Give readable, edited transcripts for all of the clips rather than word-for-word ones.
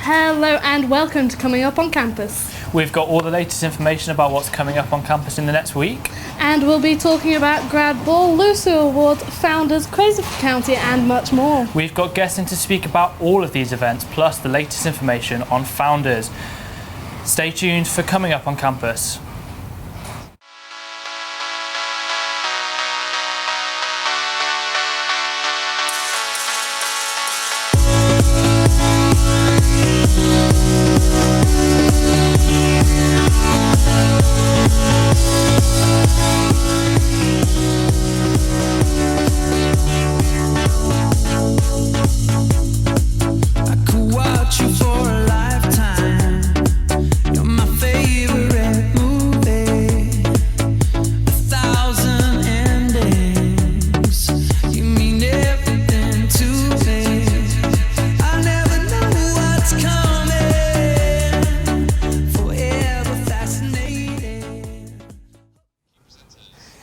Hello and welcome to Coming Up on Campus. We've got all the latest information about what's coming up on campus in the next week. And we'll be talking about Grad Ball, LUSU Awards, Founders, Crazy for County and much more. We've got guests in to speak about all of these events, plus the latest information on Founders. Stay tuned for Coming Up on Campus.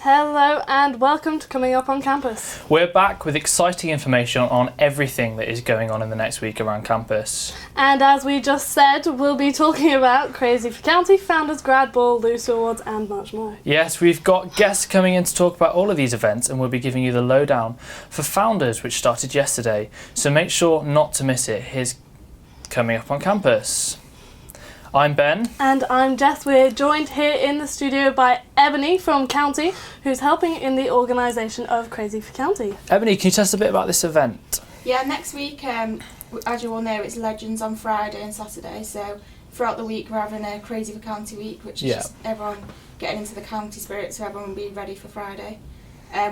Hello and welcome to Coming Up on Campus. We're back with exciting information on everything that is going on in the next week around campus. And as we just said, we'll be talking about Crazy for County, Founders, Grad Ball, LUSU Awards and much more. Yes, we've got guests coming in to talk about all of these events, and we'll be giving you the lowdown for Founders, which started yesterday. So make sure not to miss it. Here's Coming Up on Campus. I'm Ben. And I'm Jess. We're joined here in the studio by Ebony from County, who's helping in the organisation of Crazy for County. Ebony, can you tell us a bit about this event? Yeah, next week, as you all know, it's Legends on Friday and Saturday, so throughout the week we're having a Crazy for County week, which is just everyone getting into the county spirit, so everyone will be ready for Friday.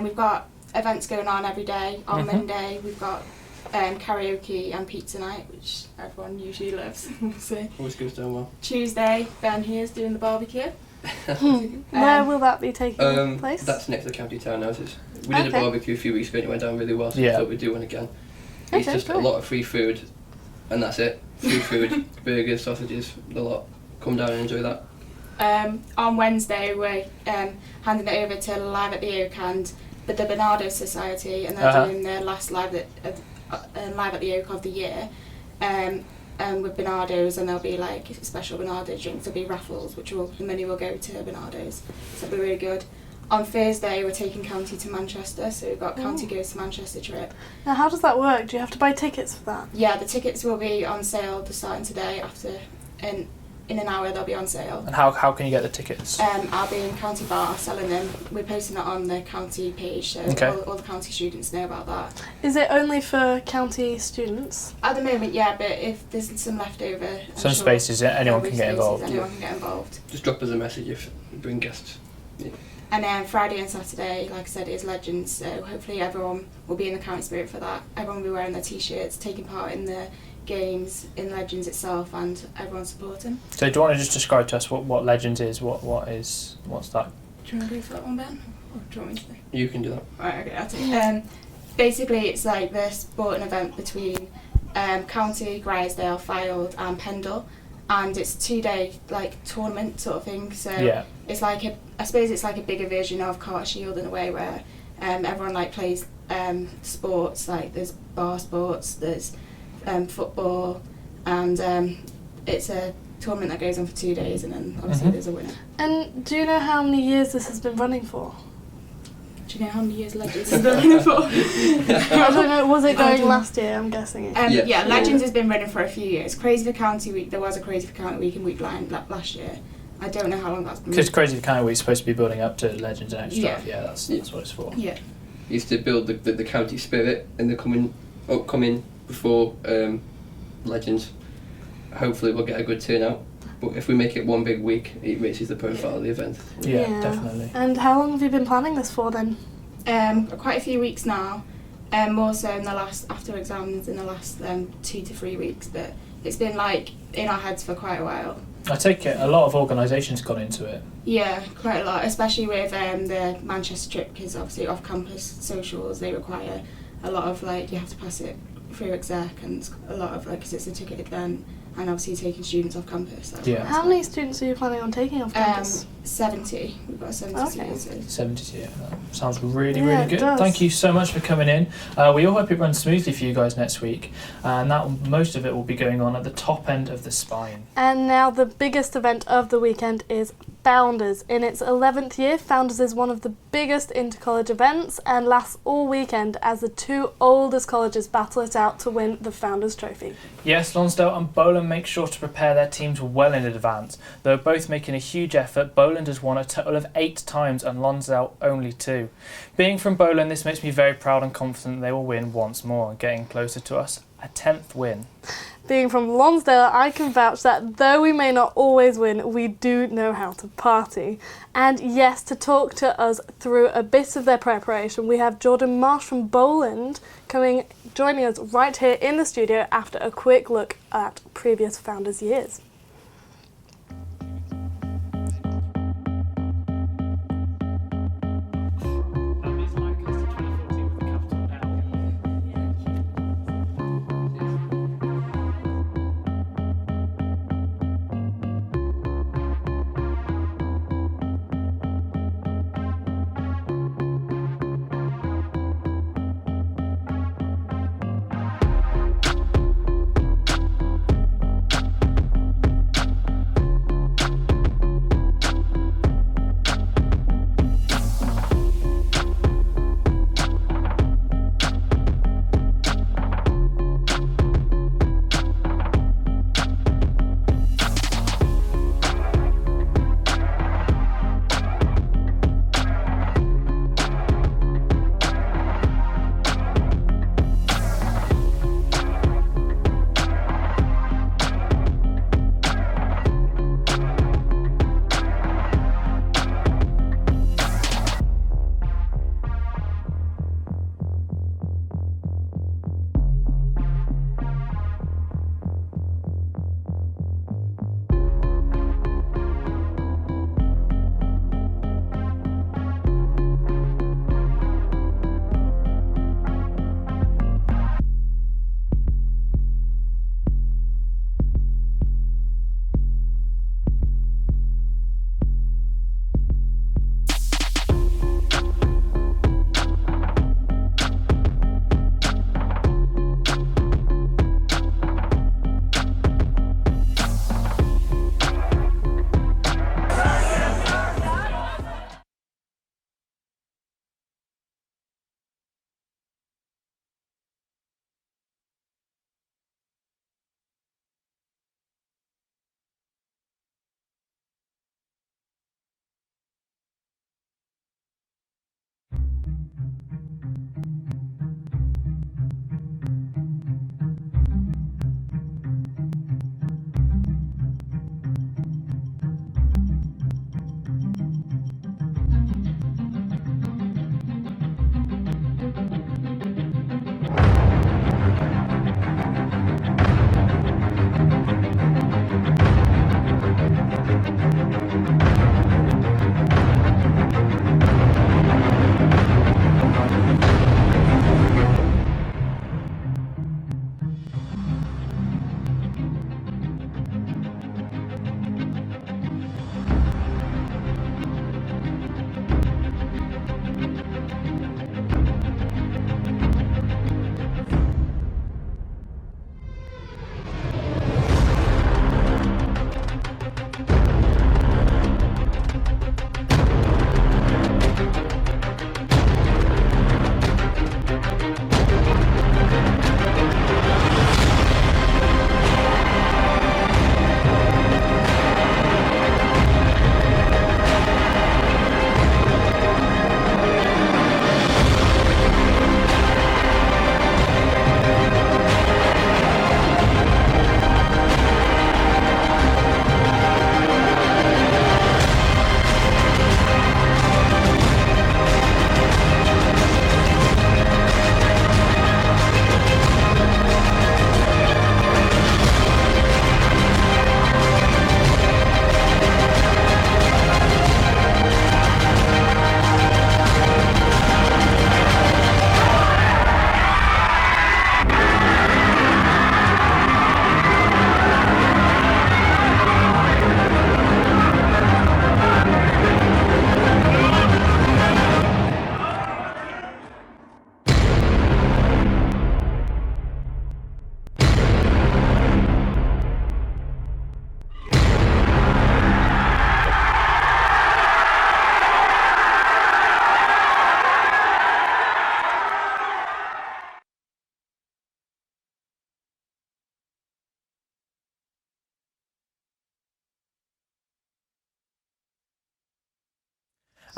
We've got events going on every day. On Monday we've got karaoke and pizza night, which everyone usually loves. So always goes down well. Tuesday, Ben here's doing the barbecue. Where will that be taking place? That's next to the county townhouses. We did a barbecue a few weeks ago and it went down really well, so we thought we'd do one again. It's just a lot of free food, and that's it. Free food, burgers, sausages, the lot. Come down and enjoy that. On Wednesday we're handing it over to Live at the Oak and the Bernardo Society, and they're doing their last Live at the Oak of the year, with Bernardo's, and there'll be like special Bernardo drinks. There'll be raffles, the money will go to Bernardo's, so it'll be really good. On Thursday we're taking County to Manchester, so we've got County Goes to Manchester trip. Now how does that work? Do you have to buy tickets for that? Yeah, the tickets will be on sale starting today. In an hour they'll be on sale. And how can you get the tickets? I'll be in County Bar selling them. We're posting it on the county page, so all the county students know about that. Is it only for county students? At the moment, yeah, but if there's some left over, some spaces, anyone can get involved. Anyone can get involved. Just drop us a message if you bring guests. Yeah. And then Friday and Saturday, like I said, is Legends, so hopefully everyone will be in the county spirit for that. Everyone will be wearing their t-shirts, taking part in the games in Legends itself, and everyone supporting. So do you want to just describe to us what Legends is? What's that? Do you want to go for that one, Ben? Or do you want me to? You can do that. Right, okay, I'll take it. Basically, it's like the sporting event between County, Grisdale, Fylde and Pendle, and it's a 2-day like tournament sort of thing. So it's like I suppose it's like a bigger version of Carter Shield in a way, where everyone like plays sports. Like there's bar sports, there's football, and it's a tournament that goes on for 2 days, and then obviously there's a winner. And do you know how many years this has been running for? Do you know how many years Legends has been running for? I don't know, was it going last year? I'm guessing. Yeah, Legends has been running for a few years. Crazy for County Week, there was a Crazy for County Week in Week Line last year. I don't know how long that's been. Because Crazy for County Week's supposed to be building up to Legends and extra stuff. Yeah, that's what it's for. Yeah. Used to build the county spirit in the upcoming before Legends. Hopefully we'll get a good turnout, but if we make it one big week, it raises the profile of the event. Yeah, definitely. And how long have you been planning this for then? Quite a few weeks now, more so in the last, after exams, in the last 2 to 3 weeks, but it's been like in our heads for quite a while. I take it a lot of organisations got into it. Yeah, quite a lot, especially with the Manchester trip, because obviously off-campus socials, they require a lot of, like, you have to pass it through exec, and a lot of, like, because it's a ticketed event, and obviously taking students off campus. How many students are you planning on taking off campus? 70. We've got 70 Okay. seaters. 72. That sounds really, Yeah, really it good. does. Thank you so much for coming in. We all hope it runs smoothly for you guys next week, and most of it will be going on at the top end of the spine. And now the biggest event of the weekend is Founders. In its 11th year, Founders is one of the biggest inter-college events and lasts all weekend as the two oldest colleges battle it out to win the Founders Trophy. Yes, Lonsdale and Bowland make sure to prepare their teams well in advance. Though both making a huge effort, Bowland has won a total of 8 times and Lonsdale only 2. Being from Bowland, this makes me very proud and confident they will win once more, getting closer to us, a 10th win. Being from Lonsdale, I can vouch that though we may not always win, we do know how to party. And yes, to talk to us through a bit of their preparation, we have Jordan Marsh from Bowland joining us right here in the studio after a quick look at previous Founders years.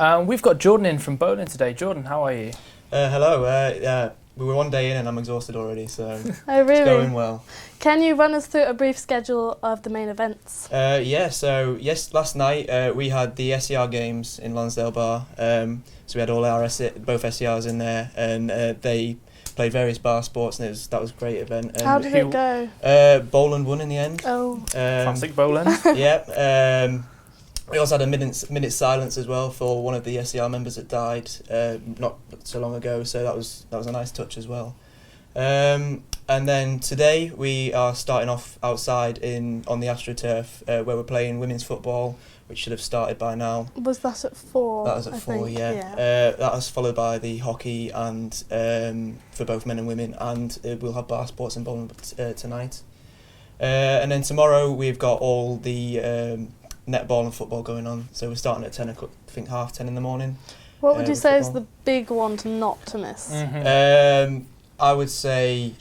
We've got Jordan in from Bowling today. Jordan, how are you? Hello. We were one day in and I'm exhausted already, so Oh, really? It's going well. Can you run us through a brief schedule of the main events? Last night we had the SER games in Lonsdale Bar. So we had all our both SERs in there, and they played various bar sports, and that was a great event. And how did it go? Bowland won in the end. Oh. Classic Bowling. Yeah. We also had a minute silence as well for one of the SER members that died not so long ago, so that was a nice touch as well. And then today we are starting off outside on the AstroTurf where we're playing women's football, which should have started by now. Was that at 4? That was at 4, yeah. That was followed by the hockey and for both men and women, and we'll have bar sports in bowling tonight. And then tomorrow we've got all the netball and football going on, so we're starting at 10 o'clock, I think 10:30 in the morning. What would you say is the big one not to miss? Mm-hmm. I would say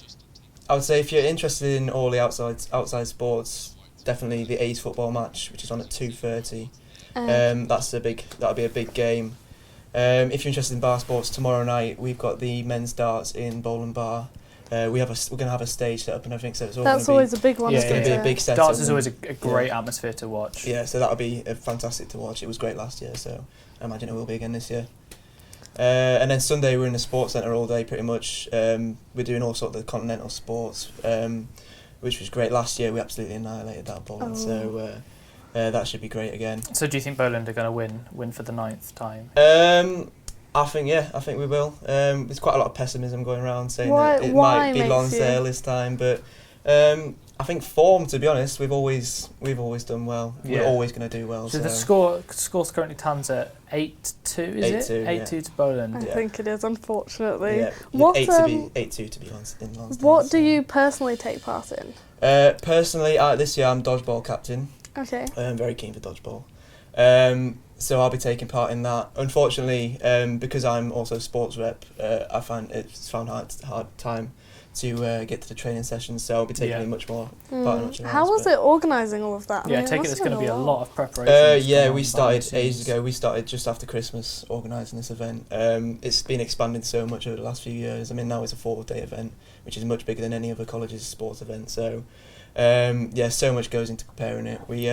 if you're interested in all the outside sports, definitely the A's football match, which is on at 2:30. That'll be a big game. If you're interested in bar sports, tomorrow night we've got the men's darts in Bowling Bar. We're going to have a stage set up and everything, so it's always a big one. It's going to be a big setup. Darts is always a great atmosphere to watch. Yeah, so that'll be fantastic to watch. It was great last year, so I imagine it will be again this year. And then Sunday we're in the sports centre all day pretty much. We're doing all sorts of continental sports, which was great. Last year we absolutely annihilated that bowling, so that should be great again. So do you think Bowland are going to win for the 9th time? I think we will. There's quite a lot of pessimism going around saying that it why might be Lonsdale this time, but I think form, to be honest, we've always done well. Yeah. We're always going to do well. So the score's currently stands at 8-2, is it? 8-2 to Bowland. I think it is, unfortunately. Yeah. What 8-2 to be in Lonsdale. What do you personally take part in? Personally, this year I'm dodgeball captain. Okay. I'm very keen for dodgeball. So I'll be taking part in that. Unfortunately, because I'm also sports rep, I find it's found hard time to get to the training sessions, so I'll be taking much more part in much of How was it organising all of that? Yeah, I take it there's going to be a lot of preparation. We started ages ago. We started just after Christmas organising this event. It's been expanded so much over the last few years. I mean, now it's a 4-day event, which is much bigger than any other college's sports event. So, so much goes into preparing it. We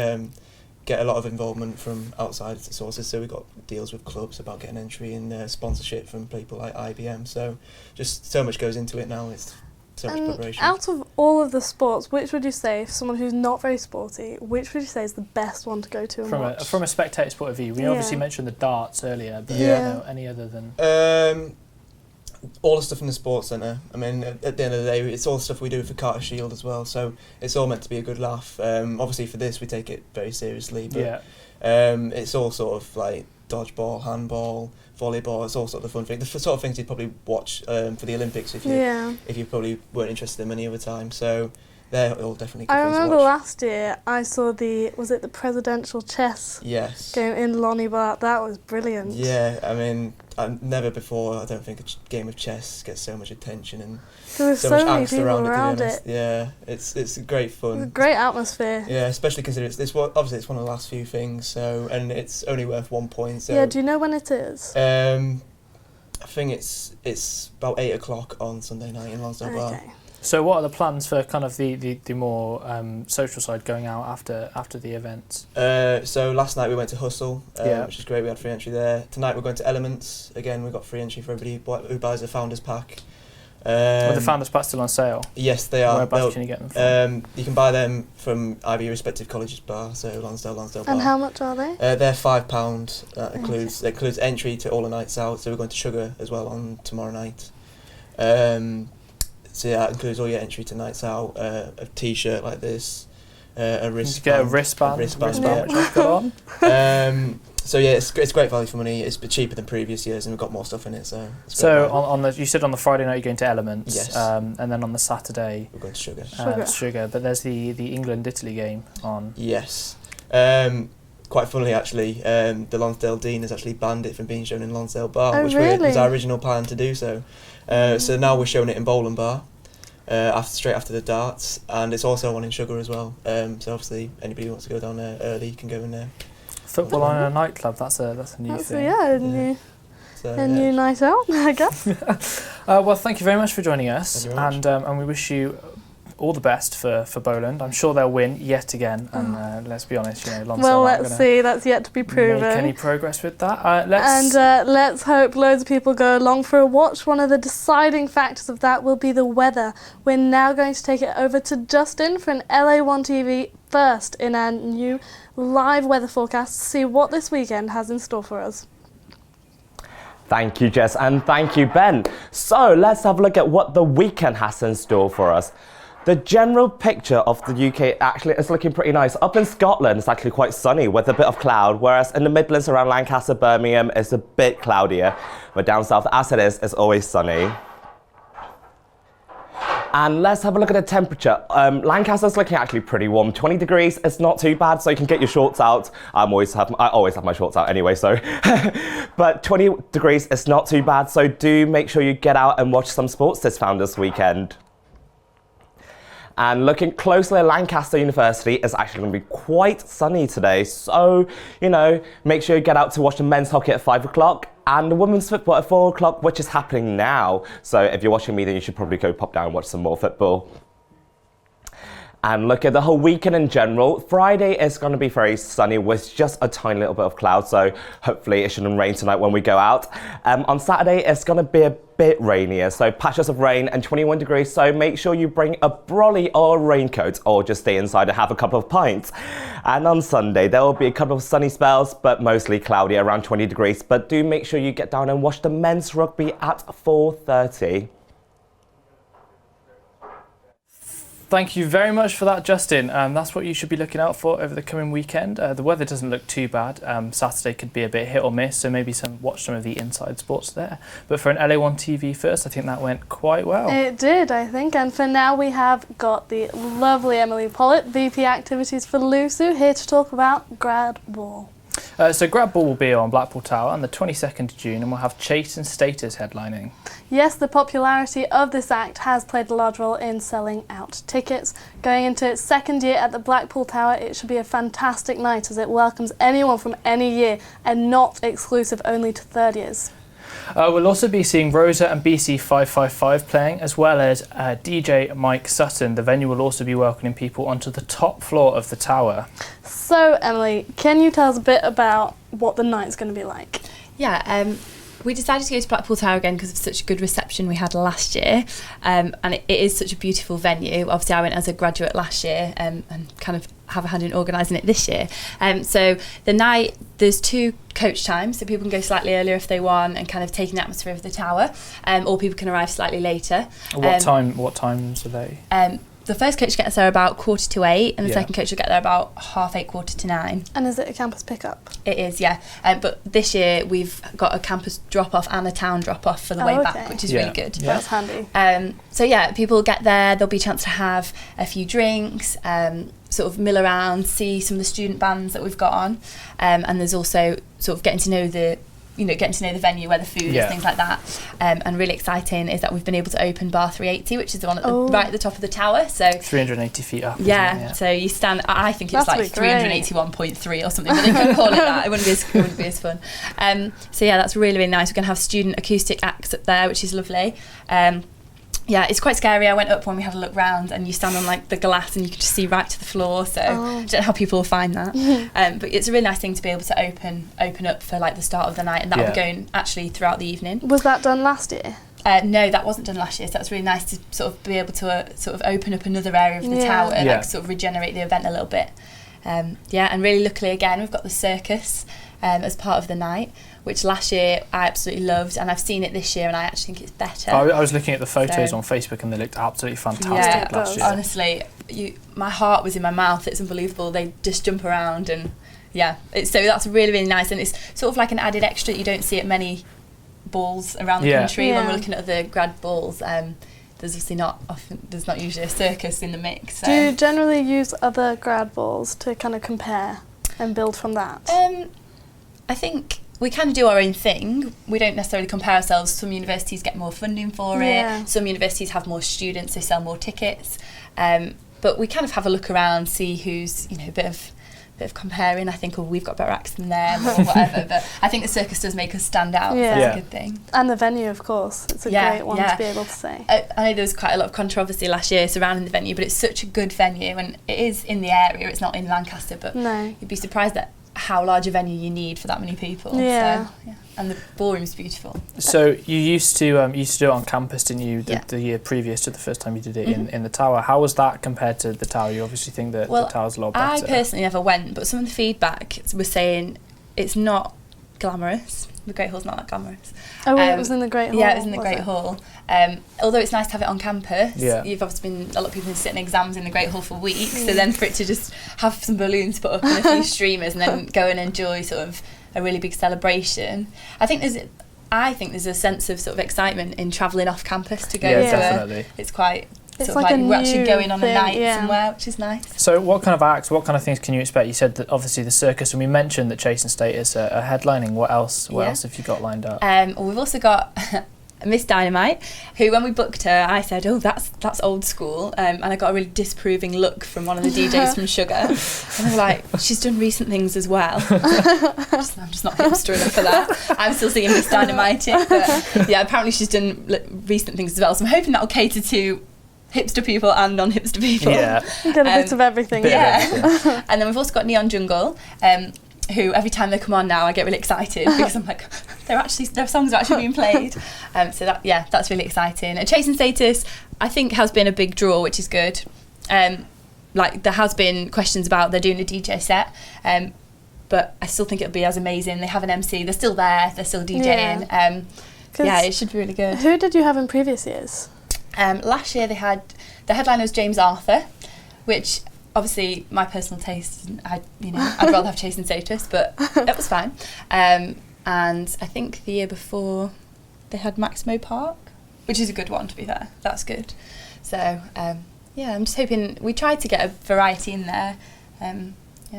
get a lot of involvement from outside sources, so we've got deals with clubs about getting entry and sponsorship from people like IBM, so just so much goes into it now. It's so much preparation. Out of all of the sports, which would you say, for someone who's not very sporty, which would you say is the best one to go to and watch? From a spectator's point of view, we obviously mentioned the darts earlier, but any other than... all the stuff in the sports centre. I mean, at the end of the day, it's all the stuff we do for Carter Shield as well, so it's all meant to be a good laugh. Obviously for this we take it very seriously, but it's all sort of like dodgeball, handball, volleyball, it's all sort of fun things. The sort of things you'd probably watch for the Olympics if you probably weren't interested in any other time. So they're all definitely good I things to remember watch. last year I saw the presidential chess game in Lonnie Bar. That was brilliant. Yeah, I mean, never before, I don't think a game of chess gets so much attention and there was so so much many angst people around it. Yeah, it's great fun. It was a great atmosphere. Yeah, especially considering obviously it's one of the last few things, so, and it's only worth 1 point. So yeah, do you know when it is? I think it's about 8 o'clock on Sunday night in Lonsdale Bar. Okay. So what are the plans for kind of the more social side going out after the events? So last night we went to Hustle, which is great. We had free entry there. Tonight we're going to Elements. Again, we've got free entry for everybody who buys a Founders Pack. Are the Founders Packs still on sale? Yes, they are. Whereabouts can you get them from? You can buy them from either your respective college's bar, so Lonsdale Bar. And how much are they? They're £5. That includes entry to all the nights out. So we're going to Sugar as well on tomorrow night. So yeah, that includes all your entry to nights out, a T-shirt like this, a wristband. Get a wristband, which I've got on. So yeah, it's great value for money. It's cheaper than previous years, and we've got more stuff in it. So you said on the Friday night you're going to Elements, yes, and then on the Saturday we're going to Sugar. Sugar, but there's the England-Italy game on. Yes. Quite funnily, actually, the Lonsdale Dean has actually banned it from being shown in Lonsdale Bar, which was our original plan to do so. So now we're showing it in Bowling Bar, straight after the darts, and it's also one in Sugar as well. So obviously, anybody who wants to go down there early can go in there. football on in a nightclub. That's a new thing. A new night out, I guess. Well, thank you very much for joining us, and we wish you all the best for Bowland. I'm sure they'll win yet again, and let's be honest, Lonsdale let's see. That's yet to be proven. Make any progress with that? Let's hope loads of people go along for a watch. One of the deciding factors of that will be the weather. We're now going to take it over to Justin for an LA1 TV first in our new live weather forecast to see what this weekend has in store for us. Thank you, Jess, and thank you, Ben. So let's have a look at what the weekend has in store for us. The general picture of the UK actually is looking pretty nice. Up in Scotland, it's actually quite sunny with a bit of cloud, whereas in the Midlands around Lancaster, Birmingham, it's a bit cloudier. But down south, as it is, it's always sunny. And let's have a look at the temperature. Lancaster's looking actually pretty warm. 20 degrees, it's not too bad, so you can get your shorts out. I always have my shorts out anyway, so. But 20 degrees is not too bad, so do make sure you get out and watch some sports this weekend. And looking closely at Lancaster University, is actually going to be quite sunny today. So, make sure you get out to watch the men's hockey at 5 o'clock and the women's football at 4 o'clock, which is happening now. So if you're watching me, then you should probably go pop down and watch some more football. And look at the whole weekend in general. Friday is going to be very sunny with just a tiny little bit of cloud, so hopefully it shouldn't rain tonight when we go out. On Saturday, it's going to be a bit rainier, so patches of rain and 21 degrees, so make sure you bring a brolly or a raincoat or just stay inside and have a couple of pints. And on Sunday, there will be a couple of sunny spells, but mostly cloudy, around 20 degrees. But do make sure you get down and watch the men's rugby at 4:30. Thank you very much for that, Justin. That's what you should be looking out for over the coming weekend. The weather doesn't look too bad. Saturday could be a bit hit or miss, so maybe watch some of the inside sports there. But for an LA1 TV first, I think that went quite well. It did, I think. And for now, we have got the lovely Emily Pollitt, VP Activities for LUSU, here to talk about Grad Ball. So Grad Ball will be on Blackpool Tower on the 22nd of June, and we'll have Chase and Status headlining. Yes, the popularity of this act has played a large role in selling out tickets. Going into its second year at the Blackpool Tower, it should be a fantastic night as it welcomes anyone from any year and not exclusive only to third years. We'll also be seeing Rosa and BC 555 playing, as well as DJ Mike Sutton. The venue will also be welcoming people onto the top floor of the tower. So, Emily, can you tell us a bit about what the night's going to be like? Yeah, we decided to go to Blackpool Tower again because of such a good reception we had last year, and it is such a beautiful venue. Obviously, I went as a graduate last year and kind of have a hand in organising it this year. So the night, there's 2 coach times, so people can go slightly earlier if they want and kind of take in the atmosphere of the tower, or people can arrive slightly later. What times are they? The first coach gets there about 7:45, and the second coach will get there about 8:30, 8:45. And is it a campus pickup? It is, yeah. But this year we've got a campus drop-off and a town drop-off for the way back, which is really good. Yeah. That's handy. So yeah, people get there, there'll be a chance to have a few drinks, sort of mill around, see some of the student bands that we've got on, and there's also sort of getting to know the venue, where the food is, things like that. And really exciting is that we've been able to open bar 380, which is the one right at the top of the tower. So 380 feet up. Yeah, so you stand, I think it's like 381.3 or something, but they can call it that. It wouldn't be as fun. So yeah, that's really, really nice. We're going to have student acoustic acts up there, which is lovely. Yeah, it's quite scary. I went up when we had a look round, and you stand on like the glass and you can just see right to the floor. So I don't know how people will find that. But it's a really nice thing to be able to open up for like the start of the night, and that'll be going actually throughout the evening. Was that done last year? No, that wasn't done last year. So that was really nice to sort of be able to sort of open up another area of the tower and like sort of regenerate the event a little bit. And really luckily again we've got the circus as part of the night, which last year I absolutely loved, and I've seen it this year and I actually think it's better. I was looking at the photos on Facebook and they looked absolutely fantastic last year. Honestly, my heart was in my mouth. It's unbelievable. They just jump around, and so that's really, really nice, and it's sort of like an added extra that you don't see at many balls around the country. When we're looking at the grad balls, there's not usually a circus in the mix. Do you generally use other grad balls to kind of compare and build from that? I think we kind of do our own thing. We don't necessarily compare ourselves. Some universities get more funding for it. Some universities have more students, they sell more tickets. But we kind of have a look around, see who's a bit of bit of comparing. I think, we've got better acts than them or whatever. But I think the circus does make us stand out. So that's a good thing. And the venue, of course. It's a great one to be able to say. I know there was quite a lot of controversy last year surrounding the venue, but it's such a good venue, and it is in the area. It's not in Lancaster, but you'd be surprised at how large a venue you need for that many people. Yeah. So, and the ballroom's beautiful. So you used to do it on campus, didn't you? The year previous to the first time you did it in the Tower. How was that compared to the Tower? You obviously think that the Tower's a lot better. I personally never went, but some of the feedback was saying it's not glamorous. The Great Hall's not that glamorous. Oh, it was in the Great Hall. Yeah, it was in the Great Hall. Although it's nice to have it on campus, you've obviously a lot of people have been sitting exams in the Great Hall for weeks, so then for it to just have some balloons put up and a few streamers and then go and enjoy sort of a really big celebration. I think there's a sense of sort of excitement in travelling off campus to go to definitely. It's quite it's sort of like we're actually going on thing, a night somewhere, which is nice. So what kind of acts, what kind of things can you expect? You said that obviously the circus, and we mentioned that Chase and Status are headlining. What else have you got lined up? Well, we've also got Miss Dynamite, who when we booked her, I said, that's old school, and I got a really disapproving look from one of the DJs from Sugar, and they were like, she's done recent things as well. I'm just not hipster enough for that. I'm still seeing Miss Dynamite, but apparently she's done recent things as well, so I'm hoping that'll cater to hipster people and non-hipster people. Get a bit of everything. And then we've also got Neon Jungle, who every time they come on now I get really excited because I'm like, their songs are actually being played. So that's really exciting. And Chase and Status, I think, has been a big draw, which is good. Like there has been questions about they're doing a DJ set, but I still think it'll be as amazing. They have an MC, they're still there, they're still DJing. It should be really good. Who did you have in previous years? Last year they had, the headliner was James Arthur, which obviously my personal taste, I'd rather have Chase and Status, but it was fine. And I think the year before they had Maximo Park, which is a good one, to be fair. That's good. So I'm just hoping, we tried to get a variety in there.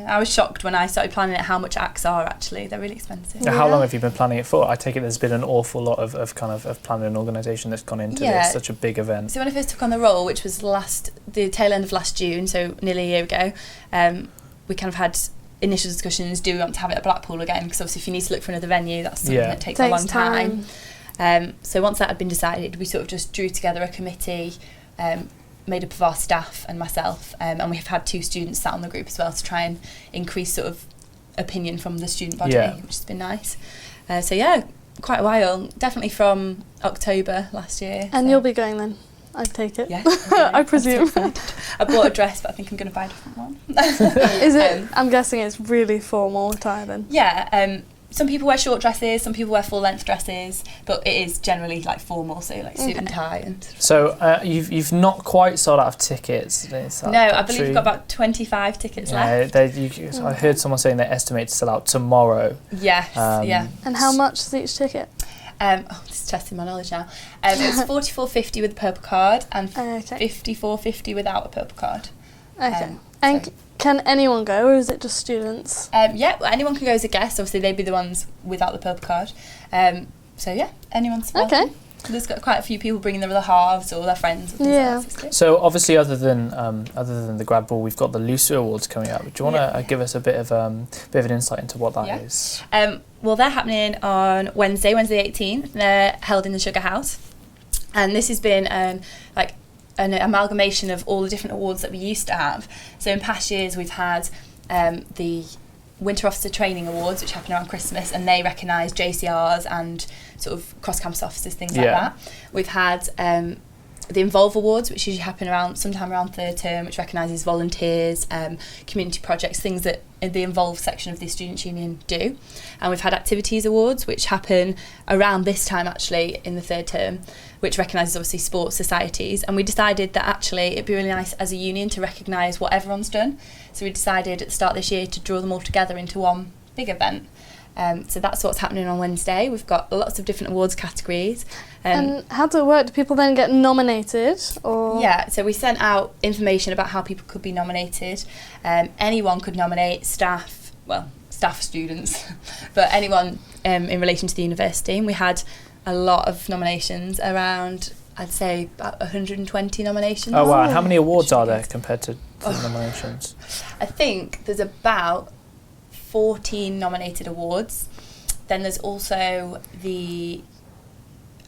I was shocked when I started planning it how much acts are actually. They're really expensive. Now, how long have you been planning it for? I take it there's been an awful lot of planning and organisation that's gone into this, such a big event. So when I first took on the role, which was the tail end of last June, so nearly a year ago, we kind of had initial discussions, do we want to have it at Blackpool again? Because obviously if you need to look for another venue, that's something that takes a long time. So once that had been decided, we sort of just drew together a committee, made up of our staff and myself, and we've had 2 students sat on the group as well to try and increase sort of opinion from the student body, which has been nice. Quite a while, definitely from October last year. And you'll be going then, I take it? Yeah. I presume. I bought a dress, but I think I'm going to buy a different one. Is it? I'm guessing it's really formal attire then. Yeah. Some people wear short dresses, some people wear full-length dresses, but it is generally like formal, so like suit and tie. And so you've not quite sold out of tickets. I believe we've got about 25 tickets left. I heard someone saying they estimate to sell out tomorrow. Yes, And how much is each ticket? This is testing my knowledge now. It was £44.50 with a purple card and £54.50 without a purple card. And can anyone go, or is it just students? Anyone can go as a guest. Obviously, they'd be the ones without the purple card. Anyone's welcome. Okay. There's got quite a few people bringing their other halves or their friends. Or things like So obviously, other than the grad ball, we've got the Lucy Awards coming up. Do you want to give us a bit of an insight into what that is? Well, they're happening on Wednesday the 18th. They're held in the Sugar House, and this has been an amalgamation of all the different awards that we used to have. So in past years we've had the Winter Officer Training Awards, which happen around Christmas, and they recognise JCRs and sort of cross-campus officers, things like that. We've had the Involve Awards, which usually happen sometime around third term, which recognises volunteers, community projects, things that the Involve section of the Students' Union do. And we've had Activities Awards, which happen around this time actually in the third term, which recognises obviously sports societies. And we decided that actually it'd be really nice as a union to recognise what everyone's done. So we decided at the start of this year to draw them all together into one big event. So that's what's happening on Wednesday. We've got lots of different awards categories. And how does it work? Do people then get nominated? Or? Yeah, so we sent out information about how people could be nominated. Anyone could nominate, staff, students, but anyone in relation to the university. And we had a lot of nominations, around I'd say about 120 nominations. Oh wow! How many awards are there compared to the nominations? I think there's about 14 nominated awards. Then there's also the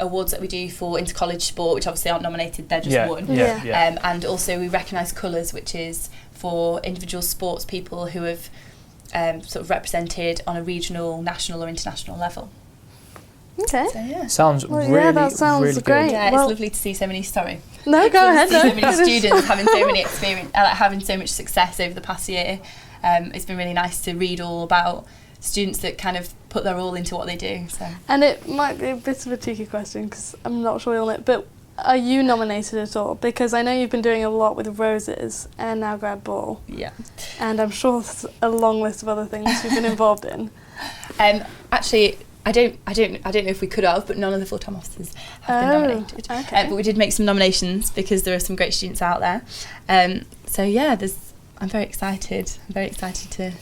awards that we do for inter-college sport, which obviously aren't nominated, they're just one. And also we recognise colours, which is for individual sports people who have sort of represented on a regional, national or international level. Okay. So, yeah. Sounds that sounds really great. good. Yeah, it's lovely to see so many. No, go ahead. So many students having so many experience, having so much success over the past year. It's been really nice to read all about students that kind of put their all into what they do. So. And it might be a bit of a cheeky question because I'm not sure on it, but are you nominated at all? Because I know you've been doing a lot with Roses and now Grad Ball. Yeah. And I'm sure there's a long list of other things you've been involved in. Actually, I don't know if we could have, but none of the full-time officers have been nominated. Okay. But we did make some nominations because there are some great students out there. So yeah, I'm very excited. I'm very excited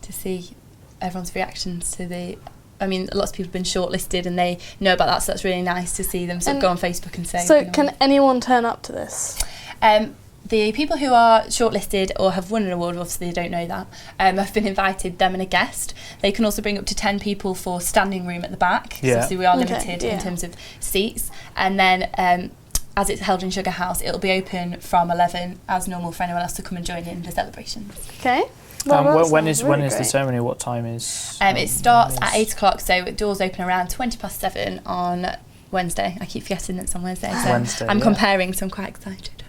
to see everyone's reactions to the. I mean, lots of people have been shortlisted and they know about that, so that's really nice to see them sort of go on Facebook and say. So can anyone turn up to this? The people who are shortlisted or have won an award, obviously they don't know that, have been invited, them and a guest. They can also bring up to 10 people for standing room at the back. So obviously we are limited in terms of seats. And then as it's held in Sugar House, it'll be open from 11 as normal for anyone else to come and join in the celebrations. Okay. Well, when is the ceremony? What time is? It starts at 8 o'clock, so doors open around 7:20 on Wednesday. I keep forgetting it's on Wednesday, so I'm comparing, so I'm quite excited.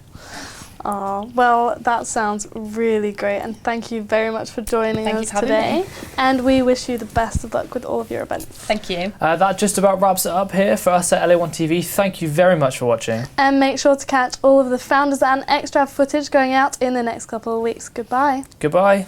Oh, well, that sounds really great, and thank you very much for joining us today. And we wish you the best of luck with all of your events. Thank you. That just about wraps it up here for us at LA1 TV. Thank you very much for watching. And make sure to catch all of the Founders and extra footage going out in the next couple of weeks. Goodbye. Goodbye.